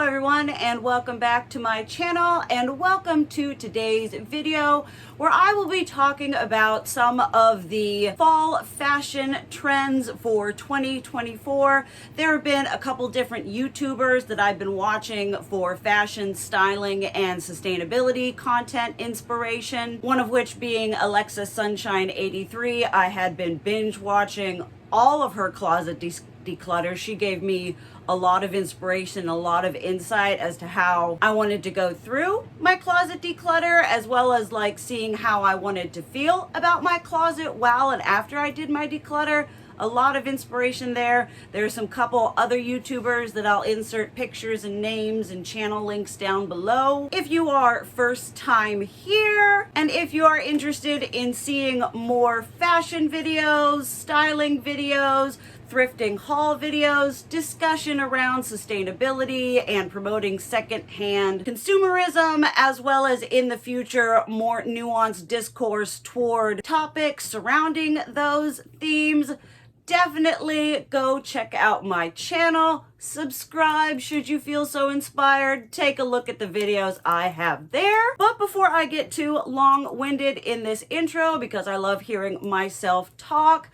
everyone, and welcome back to my channel, and welcome to today's video where I will be talking about some of the fall fashion trends for 2024. There have been a couple different YouTubers that I've been watching for fashion, styling, and sustainability content inspiration, one of which being Alexa Sunshine 83. I had been binge watching all of her closet declutter. She gave me a lot of inspiration, a lot of insight as to how I wanted to go through my closet declutter, as well as like seeing how I wanted to feel about my closet while and after I did my declutter. A lot of inspiration there. There's some couple other YouTubers that I'll insert pictures and names and channel links down below if you are first time here, and if you are interested in seeing more fashion videos, styling videos, thrifting haul videos, discussion around sustainability and promoting secondhand consumerism, as well as in the future more nuanced discourse toward topics surrounding those themes, definitely go check out my channel. Subscribe should you feel so inspired. Take a look at the videos I have there. But before I get too long-winded in this intro, because I love hearing myself talk,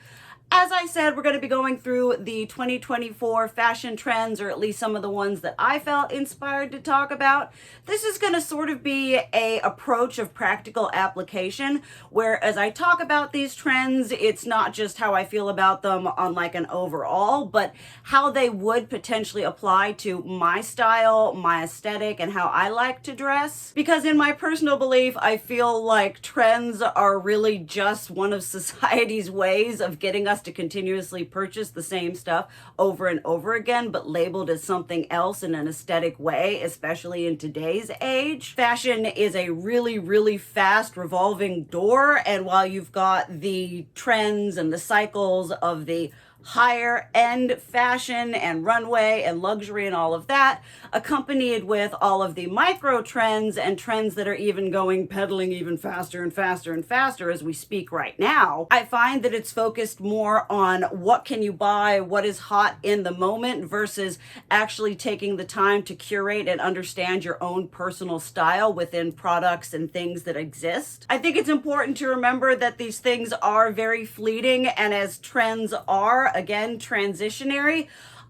as I said, we're going to be going through the 2024 fashion trends, or at least some of the ones that I felt inspired to talk about. This is going to sort of be a approach of practical application, where as I talk about these trends, it's not just how I feel about them on like an overall, but how they would potentially apply to my style, my aesthetic, and how I like to dress. Because in my personal belief, I feel like trends are really just one of society's ways of getting us to continuously purchase the same stuff over and over again, but labeled as something else in an aesthetic way, especially in today's age. Fashion is a really, really fast revolving door, and while you've got the trends and the cycles of the higher end fashion and runway and luxury and all of that, accompanied with all of the micro trends and trends that are even pedaling even faster and faster and faster as we speak right now, I find that it's focused more on what can you buy, what is hot in the moment, versus actually taking the time to curate and understand your own personal style within products and things that exist. I think it's important to remember that these things are very fleeting, and as trends are, again, transitionary,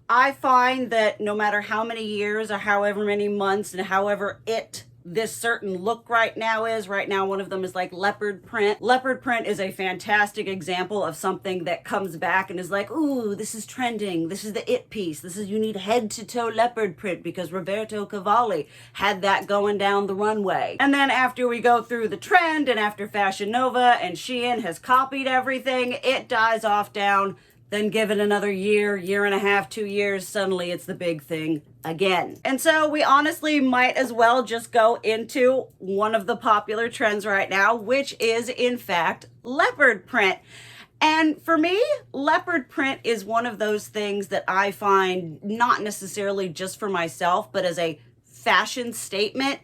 I find that no matter how many years or however many months and however this certain look right now, one of them is like leopard print. Leopard print is a fantastic example of something that comes back and is like, ooh, this is trending. This is the it piece. You need head to toe leopard print because Roberto Cavalli had that going down the runway. And then after we go through the trend, and after Fashion Nova and Shein has copied everything, it dies off down. Then give it another year, year and a half, 2 years, suddenly it's the big thing again. And so we honestly might as well just go into one of the popular trends right now, which is in fact leopard print. And for me, leopard print is one of those things that I find not necessarily just for myself, but as a fashion statement.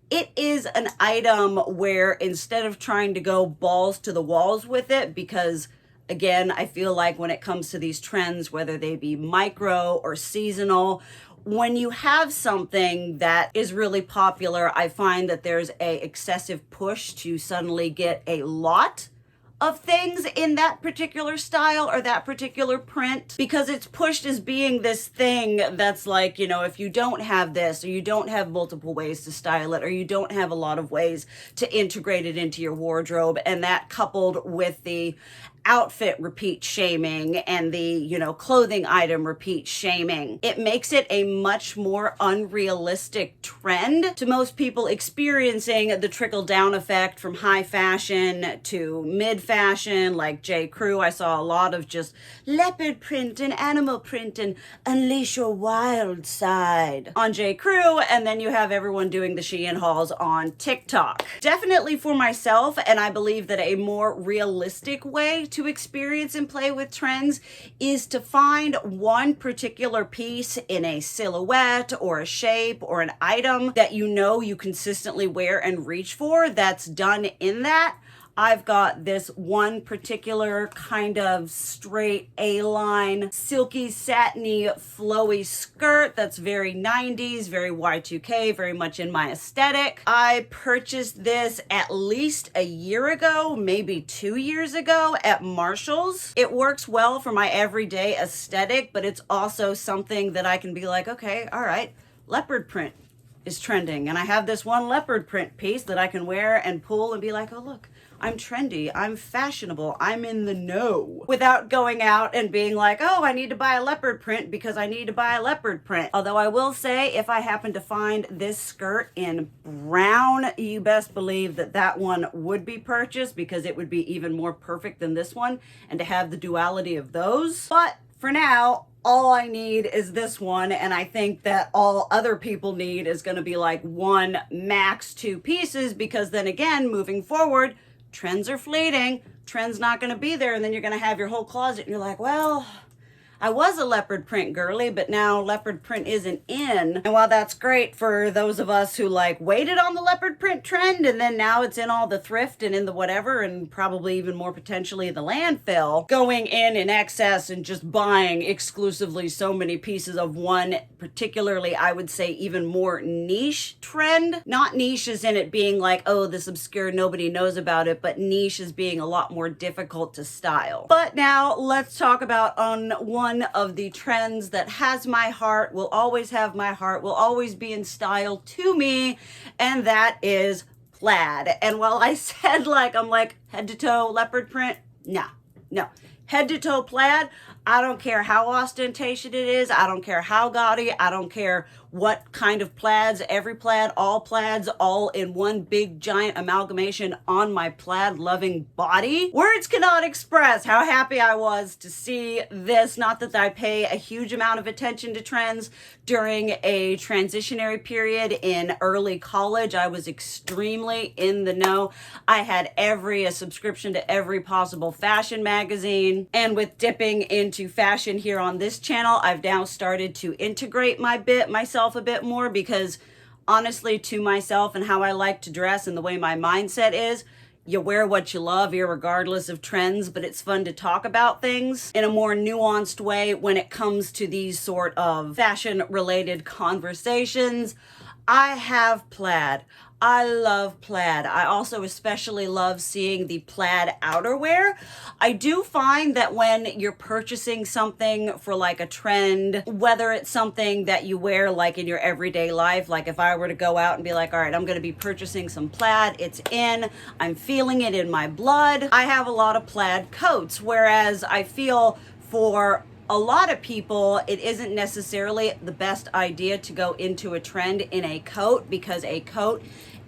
It is an item where instead of trying to go balls to the walls with it, because again, I feel like when it comes to these trends, whether they be micro or seasonal, when you have something that is really popular, I find that there's a excessive push to suddenly get a lot of things in that particular style or that particular print, because it's pushed as being this thing that's like, you know, if you don't have this, or you don't have multiple ways to style it, or you don't have a lot of ways to integrate it into your wardrobe, and that coupled with the outfit repeat shaming and the, you know, clothing item repeat shaming, it makes it a much more unrealistic trend to most people experiencing the trickle down effect from high fashion to mid fashion. Like J. Crew, I saw a lot of just leopard print and animal print and unleash your wild side on J. Crew, and then you have everyone doing the Shein hauls on TikTok. Definitely for myself, and I believe that a more realistic way to experience and play with trends is to find one particular piece in a silhouette or a shape or an item that you know you consistently wear and reach for that's done in that. I've got this one particular kind of straight A-line, silky, satiny, flowy skirt that's very 90s, very Y2K, very much in my aesthetic. I purchased this at least a year ago, maybe 2 years ago at Marshall's. It works well for my everyday aesthetic, but it's also something that I can be like, okay, all right, leopard print is trending. And I have this one leopard print piece that I can wear and pull and be like, oh, look, I'm trendy, I'm fashionable, I'm in the know, without going out and being like, oh, I need to buy a leopard print because I need to buy a leopard print. Although I will say, if I happen to find this skirt in brown, you best believe that that one would be purchased because it would be even more perfect than this one, and to have the duality of those. But for now, all I need is this one, and I think that all other people need is going to be like one, max 2 pieces, because then again, moving forward, trends are fleeting, trends not going to be there, and then you're going to have your whole closet and you're like, well, I was a leopard print girly, but now leopard print isn't in. And while that's great for those of us who like waited on the leopard print trend and then now it's in all the thrift and in the whatever and probably even more potentially the landfill, going in excess and just buying exclusively so many pieces of one, particularly I would say even more niche trend. Not niche as in it being like, oh, this obscure, nobody knows about it, but niche as being a lot more difficult to style. But now let's talk about on one of the trends that has my heart, will always have my heart, will always be in style to me, and that is plaid. And while I said like, I'm like head to toe leopard print, no. Head to toe plaid, I don't care how ostentatious it is, I don't care how gaudy, I don't care what kind of plaids, every plaid, all in one big giant amalgamation on my plaid loving body. Words cannot express how happy I was to see this. Not that I pay a huge amount of attention to trends. During a transitionary period in early college, I was extremely in the know. I had a subscription to every possible fashion magazine. And with dipping into fashion here on this channel, I've now started to integrate myself a bit more, because honestly, to myself and how I like to dress and the way my mindset is, you wear what you love irregardless of trends, but it's fun to talk about things in a more nuanced way when it comes to these sort of fashion related conversations. I have plaid. I love plaid. I also especially love seeing the plaid outerwear. I do find that when you're purchasing something for like a trend, whether it's something that you wear like in your everyday life, like if I were to go out and be like, all right, I'm going to be purchasing some plaid, it's in, I'm feeling it in my blood. I have a lot of plaid coats, whereas I feel for a lot of people, it isn't necessarily the best idea to go into a trend in a coat, because a coat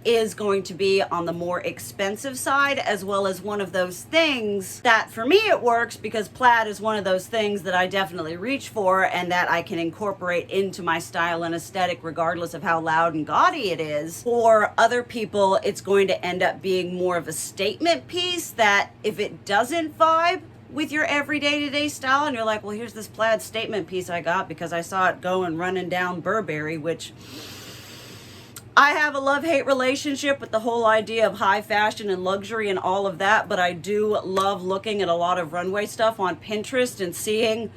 is going to be on the more expensive side, as well as one of those things that for me it works, because plaid is one of those things that I definitely reach for and that I can incorporate into my style and aesthetic regardless of how loud and gaudy it is. For other people, it's going to end up being more of a statement piece that if it doesn't vibe with your everyday to-day style and you're like, well, here's this plaid statement piece I got because I saw it going running down Burberry, which I have a love-hate relationship with the whole idea of high fashion and luxury and all of that, but I do love looking at a lot of runway stuff on Pinterest and seeing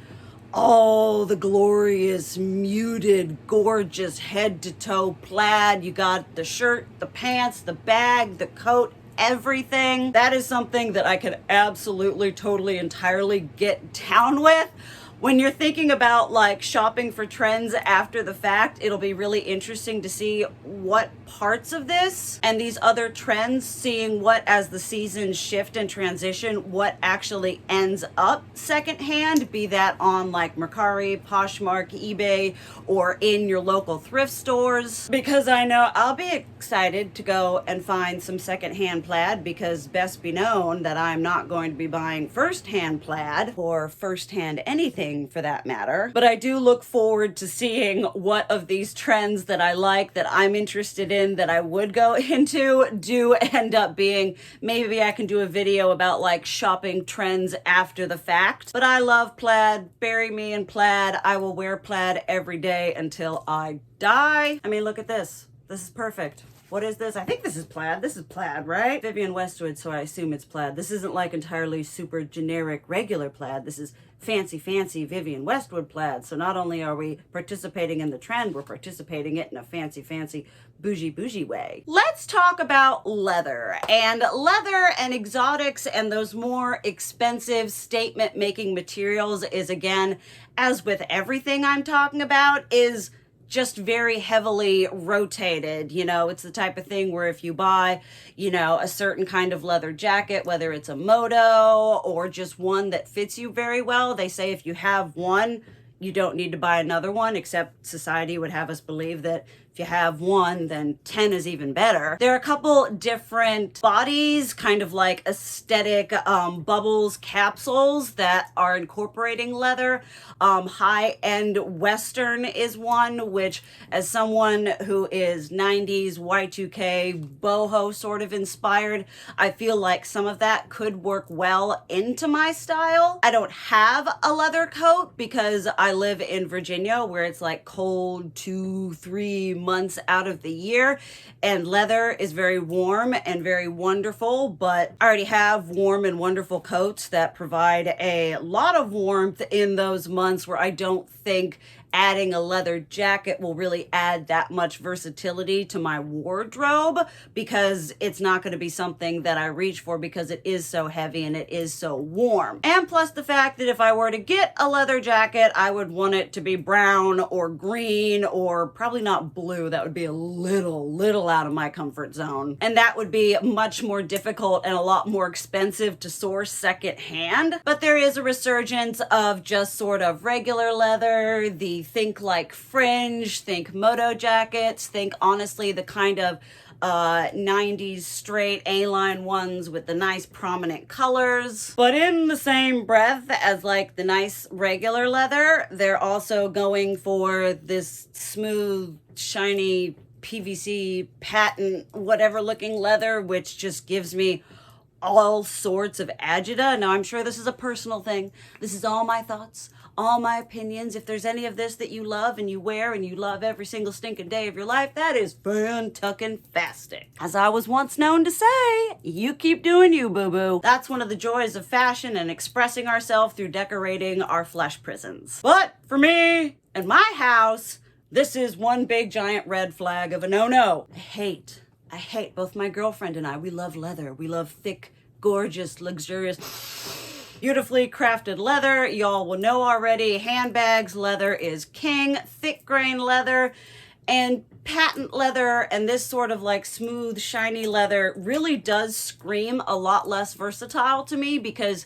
all the glorious, muted, gorgeous head-to-toe plaid. You got the shirt, the pants, the bag, the coat, everything. That is something that I could absolutely, totally, entirely get down with. When you're thinking about like shopping for trends after the fact, it'll be really interesting to see what parts of this and these other trends, seeing what as the seasons shift and transition, what actually ends up secondhand, be that on like Mercari, Poshmark, eBay, or in your local thrift stores. Because I know I'll be excited to go and find some secondhand plaid, because best be known that I'm not going to be buying firsthand plaid or firsthand anything for that matter. But I do look forward to seeing what of these trends that I like, that I'm interested in, that I would go into, do end up being. Maybe I can do a video about like shopping trends after the fact. But I love plaid. Bury me in plaid. I will wear plaid every day until I die. I mean, look at this. This is perfect. What is this? I think this is plaid. This is plaid, right? Vivienne Westwood, so I assume it's plaid. This isn't like entirely super generic regular plaid. This is fancy Vivienne Westwood plaid. So not only are we participating in the trend, we're participating it in a fancy bougie way. Let's talk about leather and exotics and those more expensive statement making materials is, again, as with everything I'm talking about, is just very heavily rotated. You know, it's the type of thing where if you buy, you know, a certain kind of leather jacket, whether it's a moto or just one that fits you very well, they say if you have one, you don't need to buy another one, except society would have us believe that if you have one, then 10 is even better. There are a couple different bodies, kind of like aesthetic bubbles capsules that are incorporating leather. High-end Western is one, which as someone who is 90s Y2K boho sort of inspired, I feel like some of that could work well into my style. I don't have a leather coat because I live in Virginia where it's like cold 2-3 months out of the year, and leather is very warm and very wonderful, but I already have warm and wonderful coats that provide a lot of warmth in those months where I don't think adding a leather jacket will really add that much versatility to my wardrobe, because it's not going to be something that I reach for because it is so heavy and it is so warm. And plus the fact that if I were to get a leather jacket, I would want it to be brown or green, or probably not blue. That would be a little out of my comfort zone. And that would be much more difficult and a lot more expensive to source secondhand. But there is a resurgence of just sort of regular leather, the think like fringe, think moto jackets, think honestly the kind of 90s straight A-line ones with the nice prominent colors. But in the same breath as like the nice regular leather, they're also going for this smooth, shiny PVC patent whatever looking leather, which just gives me all sorts of agita. Now, I'm sure this is a personal thing. This is all my thoughts, all my opinions. If there's any of this that you love and you wear and you love every single stinking day of your life, that is fantastic. As I was once known to say, you keep doing you, boo-boo. That's one of the joys of fashion and expressing ourselves through decorating our flesh prisons. But for me and my house, this is one big giant red flag of a no-no. I hate both my girlfriend and I. We love leather. We love thick, gorgeous, luxurious, beautifully crafted leather. Y'all will know already, handbags, leather is king. Thick grain leather and patent leather and this sort of like smooth, shiny leather really does scream a lot less versatile to me, because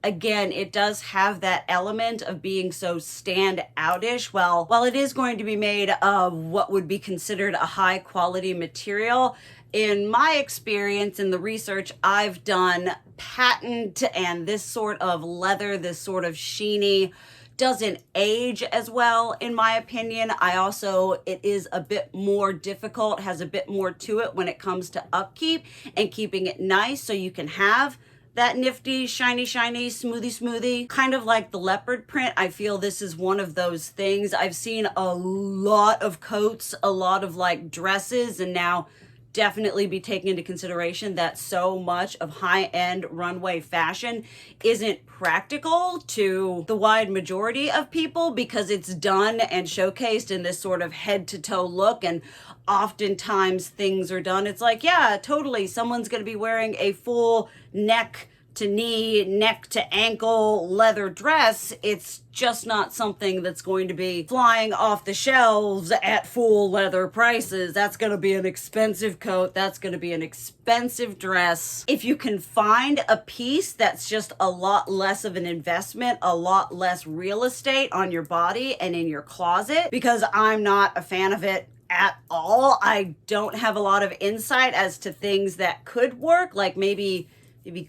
again, it does have that element of being so stand-out-ish. Well, while it is going to be made of what would be considered a high-quality material, in my experience in the research I've done, patent and this sort of leather, this sort of sheeny, doesn't age as well, in my opinion. It is a bit more difficult, has a bit more to it when it comes to upkeep and keeping it nice so you can have that nifty, shiny, smoothie, kind of like the leopard print. I feel this is one of those things. I've seen a lot of coats, a lot of like dresses, and now definitely be taking into consideration that so much of high-end runway fashion isn't practical to the wide majority of people because it's done and showcased in this sort of head-to-toe look, and oftentimes things are done. It's like, yeah, totally, someone's going to be wearing a full neck to knee, neck to ankle leather dress. It's just not something that's going to be flying off the shelves at full leather prices. That's going to be an expensive coat. That's going to be an expensive dress. If you can find a piece that's just a lot less of an investment, a lot less real estate on your body and in your closet, because I'm not a fan of it at all. I don't have a lot of insight as to things that could work, like maybe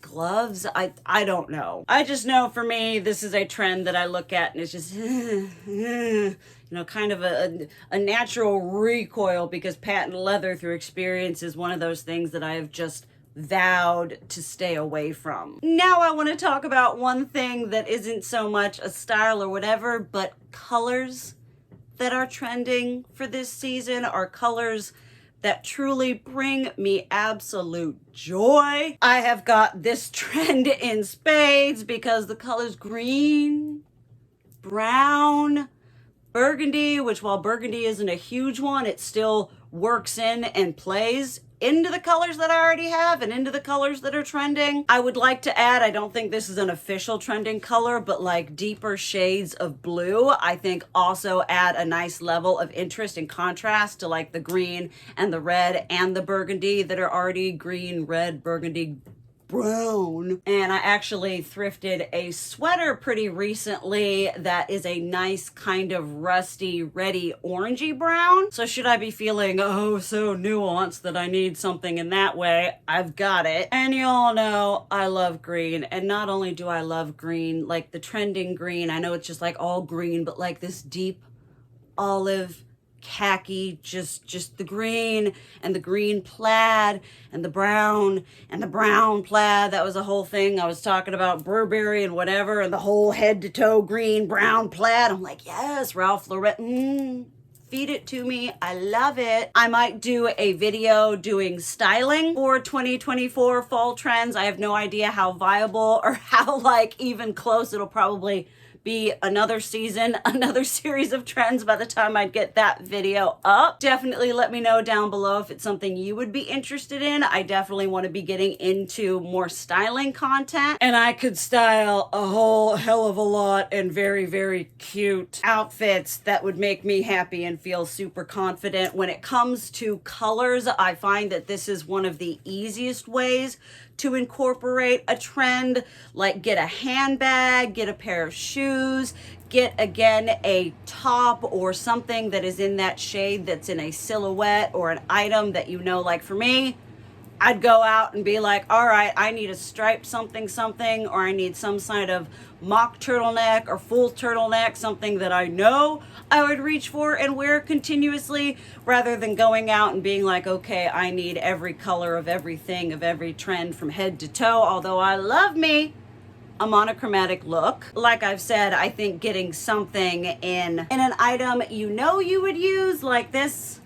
gloves. I don't know. I just know for me, this is a trend that I look at and it's just, kind of a natural recoil, because patent leather through experience is one of those things that I have just vowed to stay away from. Now I want to talk about one thing that isn't so much a style or whatever, but colors that are trending for this season are colors that truly bring me absolute joy. I have got this trend in spades because the colors green, brown, burgundy, which while burgundy isn't a huge one, it still works in and plays into the colors that I already have and into the colors that are trending. I would like to add, I don't think this is an official trending color, but like deeper shades of blue, I think also add a nice level of interest and contrast to like the green and the red and the burgundy that are already green, red, burgundy, brown. And I actually thrifted a sweater pretty recently that is a nice kind of rusty, reddy, orangey brown. So should I be feeling, oh, so nuanced that I need something in that way, I've got it. And you all know I love green. And not only do I love green, like the trending green, I know it's just like all green, but like this deep olive, khaki, just the green and the green plaid and the brown plaid. That was a whole thing. I was talking about Burberry and whatever, and the whole head to toe green, brown plaid. I'm like, yes, Ralph Lauren. Feed it to me. I love it. I might do a video doing styling for 2024 fall trends. I have no idea how viable or how like even close it'll probably be another season, another series of trends by the time I get that video up. Definitely let me know down below if it's something you would be interested in. I definitely want to be getting into more styling content, and I could style a whole hell of a lot and very, very cute outfits that would make me happy and feel super confident. When it comes to colors, I find that this is one of the easiest ways to incorporate a trend. Like get a handbag, get a pair of shoes, get again a top or something that is in that shade that's in a silhouette or an item that you know, like for me, I'd go out and be like, all right, I need a striped something, or I need some kind of mock turtleneck or full turtleneck, something that I know I would reach for and wear continuously, rather than going out and being like, okay, I need every color of everything, of every trend from head to toe. Although I love me a monochromatic look. Like I've said, I think getting something in an item you know you would use, like this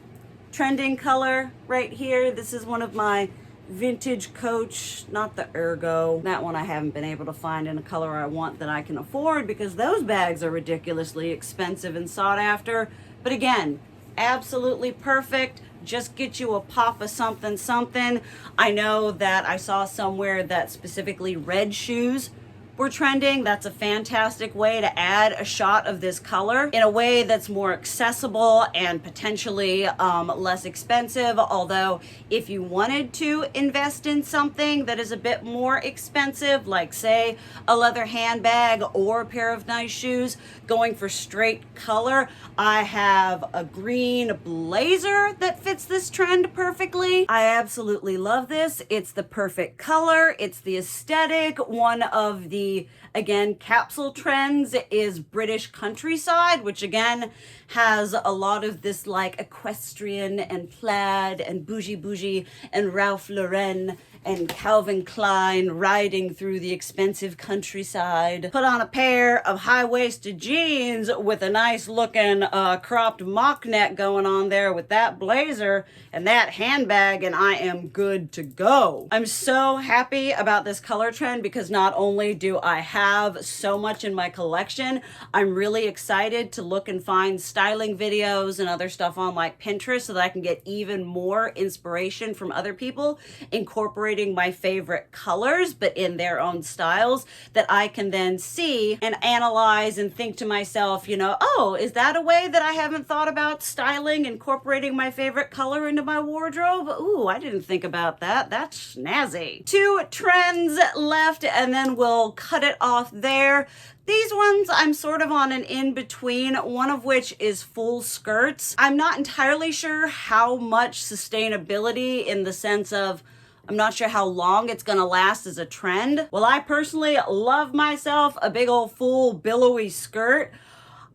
trending color right here. This is one of my vintage Coach, not the Ergo. That one I haven't been able to find in a color I want that I can afford, because those bags are ridiculously expensive and sought after. But again, absolutely perfect. Just get you a pop of something. I know that I saw somewhere that specifically red shoes were trending. That's a fantastic way to add a shot of this color in a way that's more accessible and potentially less expensive. Although if you wanted to invest in something that is a bit more expensive, like say a leather handbag or a pair of nice shoes, going for straight color, I have a green blazer that fits this trend perfectly. I absolutely love this. It's the perfect color. It's the aesthetic. One of the, again, capsule trends is British countryside, which again has a lot of this like equestrian and plaid and bougie and Ralph Lauren and Calvin Klein riding through the expensive countryside. Put on a pair of high-waisted jeans with a nice looking cropped mock neck going on there with that blazer and that handbag, and I am good to go. I'm so happy about this color trend because not only do I have so much in my collection, I'm really excited to look and find styling videos and other stuff on like Pinterest so that I can get even more inspiration from other people incorporating my favorite colors, but in their own styles, that I can then see and analyze and think to myself, you know, oh, is that a way that I haven't thought about styling, incorporating my favorite color into my wardrobe? Ooh, I didn't think about that. That's snazzy. 2 trends left, and then we'll cut it off there. These ones I'm sort of on an in-between, one of which is full skirts. I'm not entirely sure how much sustainability, in the sense of I'm not sure how long it's gonna last as a trend. Well, I personally love myself a big old full billowy skirt.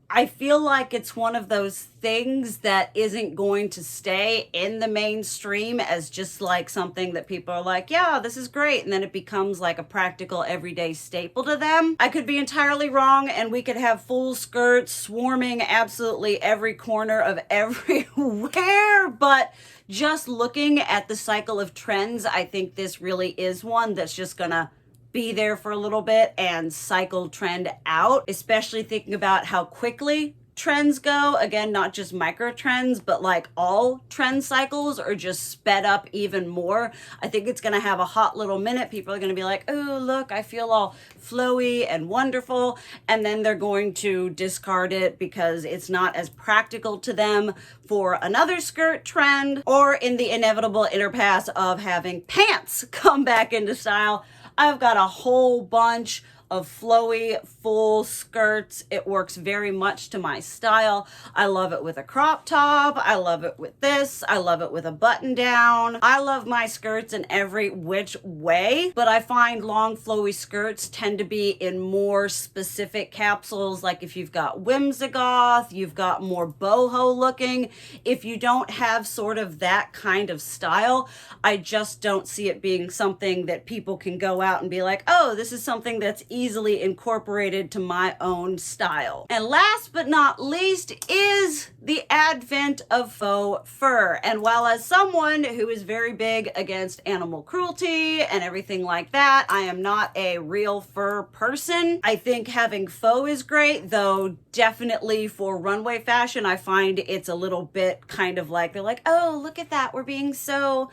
I feel like it's one of those things that isn't going to stay in the mainstream as just like something that people are like, yeah, this is great. And then it becomes like a practical everyday staple to them. I could be entirely wrong, and we could have full skirts swarming absolutely every corner of everywhere. But just looking at the cycle of trends, I think this really is one that's just gonna be there for a little bit and cycle trend out, especially thinking about how quickly trends go. Again, not just micro trends, but like all trend cycles are just sped up even more. I think it's going to have a hot little minute. People are going to be like, oh, look, I feel all flowy and wonderful. And then they're going to discard it because it's not as practical to them for another skirt trend, or in the inevitable interpass of having pants come back into style. I've got a whole bunch of flowy full skirts. It works very much to my style. I love it with a crop top. I love it with this. I love it with a button down. I love my skirts in every which way, but I find long flowy skirts tend to be in more specific capsules. Like if you've got whimsigoth, you've got more boho looking. If you don't have sort of that kind of style, I just don't see it being something that people can go out and be like, oh, this is something that's easily incorporated to my own style. And last but not least is the advent of faux fur. And while as someone who is very big against animal cruelty and everything like that, I am not a real fur person. I think having faux is great, though definitely for runway fashion, I find it's a little bit kind of like, they're like, oh, look at that, we're being so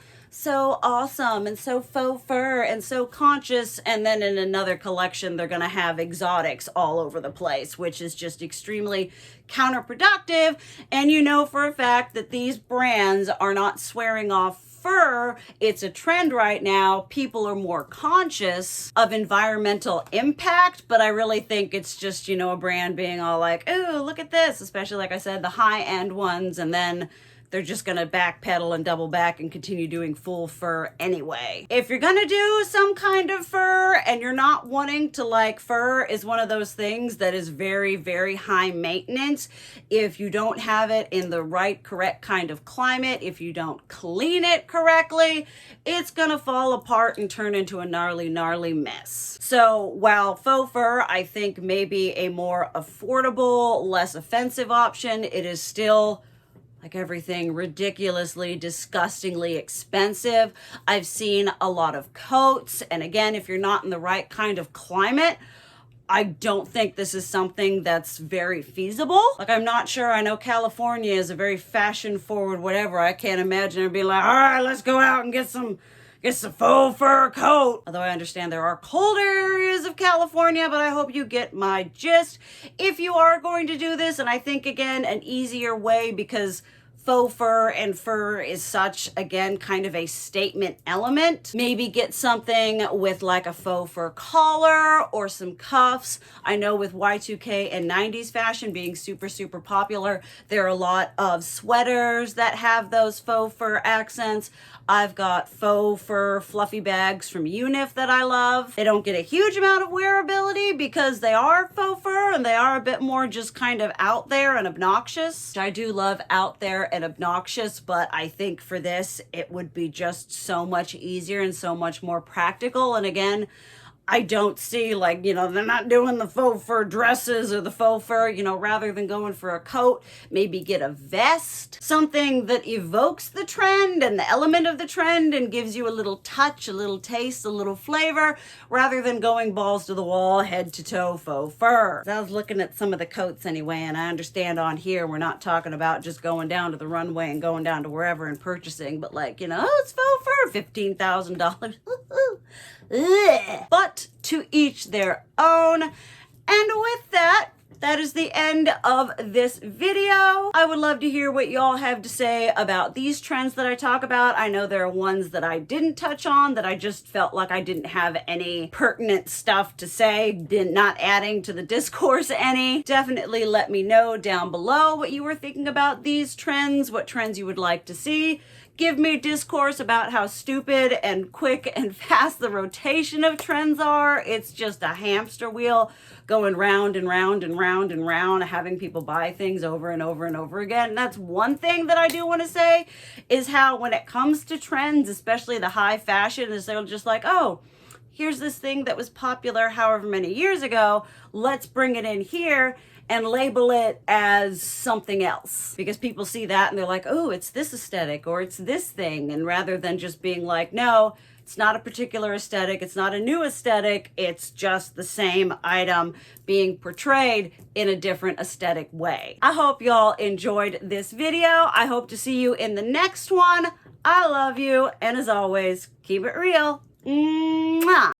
awesome and so faux fur and so conscious, and then in another collection they're gonna have exotics all over the place, which is just extremely counterproductive. And you know for a fact that these brands are not swearing off fur. It's a trend right now. People are more conscious of environmental impact, but I really think it's just, you know, a brand being all like, ooh, look at this, especially like I said, the high-end ones, and then they're just gonna backpedal and double back and continue doing full fur anyway. If you're gonna do some kind of fur and you're not wanting to, like, fur is one of those things that is very, very high maintenance. If you don't have it in the right, correct kind of climate, if you don't clean it correctly, it's gonna fall apart and turn into a gnarly, gnarly mess. So while faux fur, I think, may be a more affordable, less offensive option, it is still, like everything, ridiculously, disgustingly expensive. I've seen a lot of coats, and again, if you're not in the right kind of climate, I don't think this is something that's very feasible. Like, I'm not sure. I know California is a very fashion forward whatever. I can't imagine it being like, all right, let's go out and get some faux fur coat. Although I understand there are cold areas of California, but I hope you get my gist. If you are going to do this, and I think, again, an easier way, because faux fur and fur is such, again, kind of a statement element. Maybe get something with like a faux fur collar or some cuffs. I know with Y2K and 90s fashion being super, super popular, there are a lot of sweaters that have those faux fur accents. I've got faux fur fluffy bags from Unif that I love. They don't get a huge amount of wearability because they are faux fur and they are a bit more just kind of out there and obnoxious. I do love out there and obnoxious, but I think for this, it would be just so much easier and so much more practical. And again, I don't see, like, you know, they're not doing the faux fur dresses or the faux fur, you know, rather than going for a coat, maybe get a vest, something that evokes the trend and the element of the trend and gives you a little touch, a little taste, a little flavor, rather than going balls to the wall, head to toe faux fur. I was looking at some of the coats anyway, and I understand on here we're not talking about just going down to the runway and going down to wherever and purchasing, but like, you know, it's faux fur, $15,000. But to each their own. And with that, that is the end of this video. I would love to hear what y'all have to say about these trends that I talk about. I know there are ones that I didn't touch on that I just felt like I didn't have any pertinent stuff to say, not adding to the discourse any. Definitely let me know down below what you were thinking about these trends, what trends you would like to see. Give me discourse about how stupid and quick and fast the rotation of trends are. It's just a hamster wheel going round and round and round and round, having people buy things over and over and over again. And that's one thing that I do want to say, is how when it comes to trends, especially the high fashion, is they're just like, oh, here's this thing that was popular however many years ago, let's bring it in here and label it as something else. Because people see that and they're like, oh, it's this aesthetic or it's this thing. And rather than just being like, no, it's not a particular aesthetic, it's not a new aesthetic, it's just the same item being portrayed in a different aesthetic way. I hope y'all enjoyed this video. I hope to see you in the next one. I love you, and as always, keep it real. Mwah.